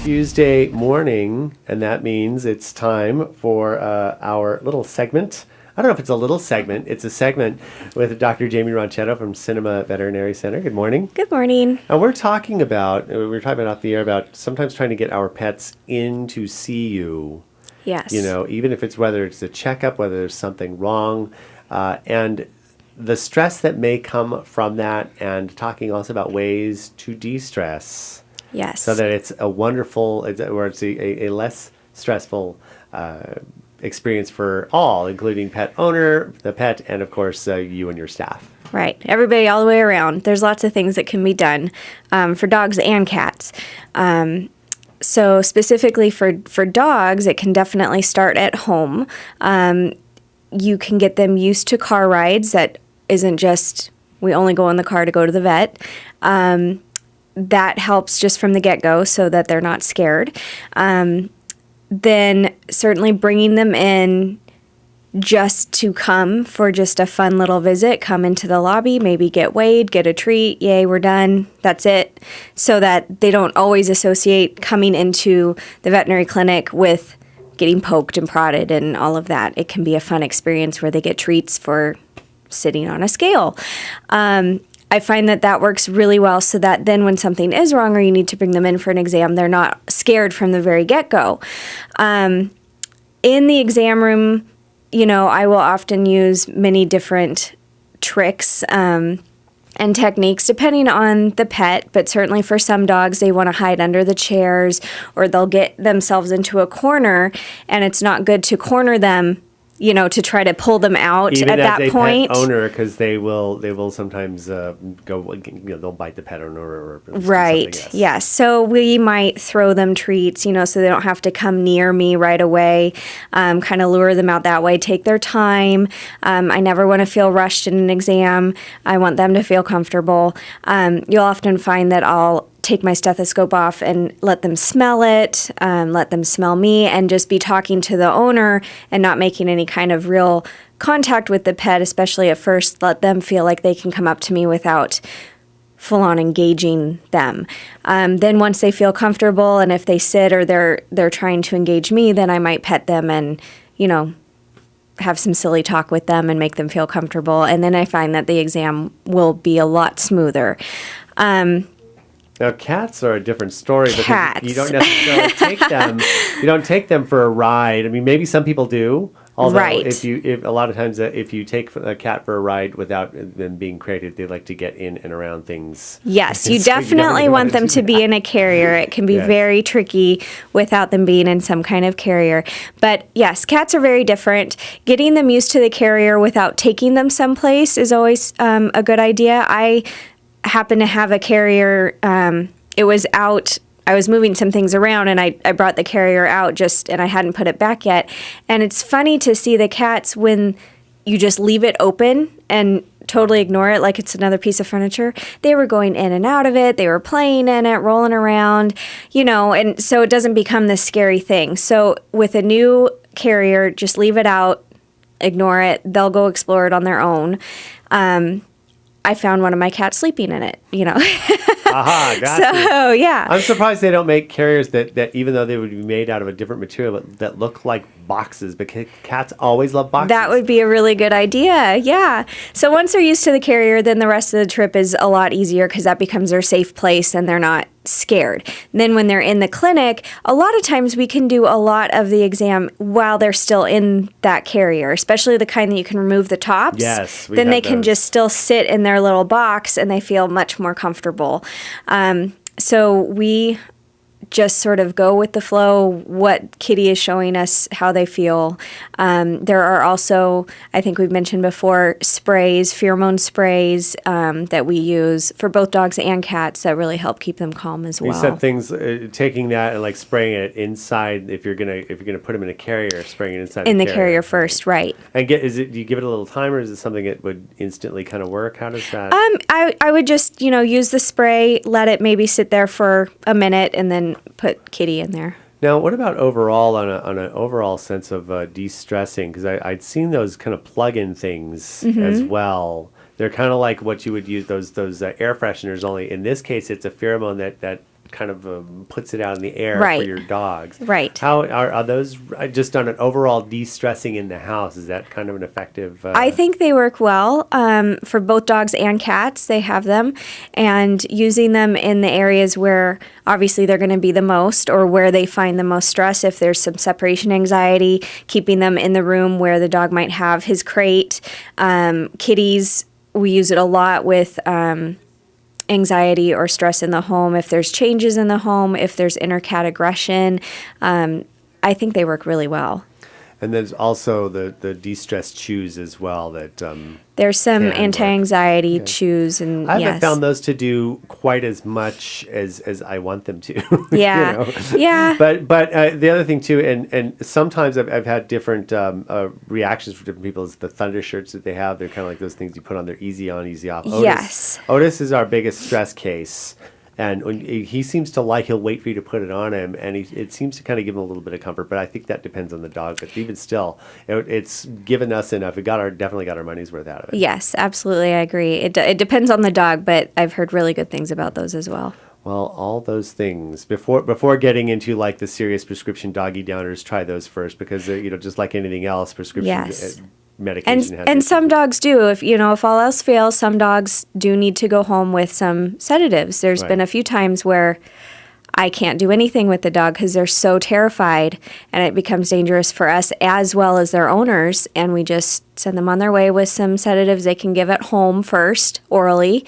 Tuesday morning, and that means it's time for our little segment. I don't know if it's a little segment. It's a segment with Dr. Jamie Ronchetto from Cinema Veterinary Centre. Good morning. Good morning. And we're talking about off the air about sometimes trying to get our pets in to see you. Yes. You know, even if it's whether it's a checkup, whether there's something wrong, and the stress that may come from that, and talking also about ways to de-stress. Yes. So that it's a wonderful, or it's a less stressful experience for all, including pet owner, the pet, and of course you and your staff. Right. Everybody all the way around. There's lots of things that can be done for dogs and cats. So specifically for dogs, it can definitely start at home. You can get them used to car rides. That isn't just we only go in the car to go to the vet. That helps just from the get-go so that they're not scared. Then certainly bringing them in just to come for just a fun little visit, come into the lobby, maybe get weighed, get a treat, yay, we're done, that's it, so that they don't always associate coming into the veterinary clinic with getting poked and prodded and all of that. It can be a fun experience where they get treats for sitting on a scale. I find that works really well so that then when something is wrong or you need to bring them in for an exam, they're not scared from the very get-go. In the exam room, you know, I will often use many different tricks and techniques depending on the pet, but certainly for some dogs, they want to hide under the chairs or they'll get themselves into a corner, and it's not good to corner them, you know, to try to pull them out even at that point. Pet owner, because they will sometimes go, you know, they'll bite the pet owner or right. Yes. Yes. So we might throw them treats, you know, so they don't have to come near me right away. Kind of lure them out that way. Take their time. I never want to feel rushed in an exam. I want them to feel comfortable. You'll often find that I'll take my stethoscope off and let them smell it, let them smell me, and just be talking to the owner and not making any kind of real contact with the pet, especially at first. Let them feel like they can come up to me without full-on engaging them. Then once they feel comfortable, and if they sit or they're trying to engage me, then I might pet them and, you know, have some silly talk with them and make them feel comfortable. And then I find that the exam will be a lot smoother. Now, cats are a different story Cats. because you don't necessarily take them. You don't take them for a ride. I mean, maybe some people do. Although, right. if a lot of times, if you take a cat for a ride without them being created, they like to get in and around things. Yes, you So definitely you want them to be in a carrier. It can be Yes. very tricky without them being in some kind of carrier. But yes, cats are very different. Getting them used to the carrier without taking them someplace is always a good idea. I happen to have a carrier. It was out. I was moving some things around, and I brought the carrier out and I hadn't put it back yet. And it's funny to see the cats when you just leave it open and totally ignore it like it's another piece of furniture. They were going in and out of it. They were playing in it, rolling around, you know, and so it doesn't become this scary thing. So with a new carrier, just leave it out, ignore it. They'll go explore it on their own. I found one of my cats sleeping in it, you know. Aha, gotcha. So, yeah. I'm surprised they don't make carriers that even though they would be made out of a different material, that look like boxes, because cats always love boxes. That would be a really good idea, yeah. So once they're used to the carrier, then the rest of the trip is a lot easier because that becomes their safe place and they're not scared. And then when they're in the clinic, a lot of times we can do a lot of the exam while they're still in that carrier, especially the kind that you can remove the tops. Yes. Then they can just still sit in their little box and they feel much more comfortable. So we just sort of go with the flow, what Kitty is showing us, how they feel. There are also, I think we've mentioned before, sprays, pheromone sprays that we use for both dogs and cats that really help keep them calm as well. You said things, taking that and like spraying it inside. If you're gonna put them in a carrier, spraying it inside in the the carrier first, right? And do you give it a little time, or is it something that would instantly kind of work? How does that? I would just use the spray, let it maybe sit there for a minute, and then put Kitty in there. Now, what about overall on an overall sense of de-stressing? Because I'd seen those kind of plug-in things as well. They're kind of like what you would use those air fresheners. Only in this case, it's a pheromone that kind of puts it out in the air for Right. your dogs. Right. How are those just on an overall de-stressing in the house? Is that kind of an effective? I think they work well for both dogs and cats. They have them, and using them in the areas where obviously they're going to be the most, or where they find the most stress. If there's some separation anxiety, keeping them in the room where the dog might have his crate. Kitties, we use it a lot with anxiety or stress in the home. If there's changes in the home, if there's inner cat aggression, I think they work really well. And there's also the de-stress chews as well that There's some can work. anti-anxiety chews, and I haven't yes. found those to do quite as much as I want them to. Yeah. You know? Yeah. But the other thing too, and sometimes I've had different reactions from different people. Is the thunder shirts that they have. They're kind of like those things you put on. They're easy on, easy off. Yes. Otis is our biggest stress case. And when he seems to he'll wait for you to put it on him, and it seems to kind of give him a little bit of comfort. But I think that depends on the dog. But even still, it's given us enough. We definitely got our money's worth out of it. Yes, absolutely. I agree. It depends on the dog, but I've heard really good things about those as well. Well, all those things before getting into like the serious prescription doggy downers, try those first because just like anything else, prescription Yes. medication has And its- some dogs do. If all else fails, some dogs do need to go home with some sedatives. There's Right. been a few times where I can't do anything with the dog because they're so terrified, and it becomes dangerous for us as well as their owners. And we just send them on their way with some sedatives they can give at home first, orally,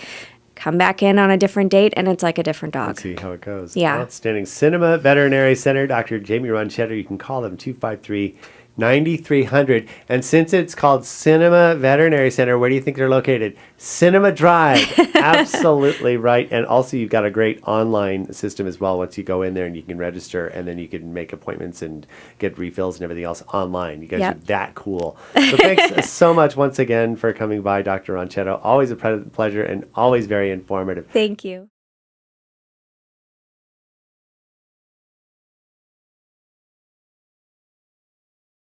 come back in on a different date, and it's like a different dog. Let's see how it goes. Yeah. Outstanding. Cinema Veterinary Center, Dr. Jamie Ronchetter. You can call them 253-9300. And since it's called Cinema Veterinary Center, where do you think they're located? Cinema Drive. Absolutely right. And also you've got a great online system as well. Once you go in there and you can register, and then you can make appointments and get refills and everything else online. You guys Yep. are that cool. So thanks so much once again for coming by, Dr. Ronchetto. Always a pleasure and always very informative. Thank you.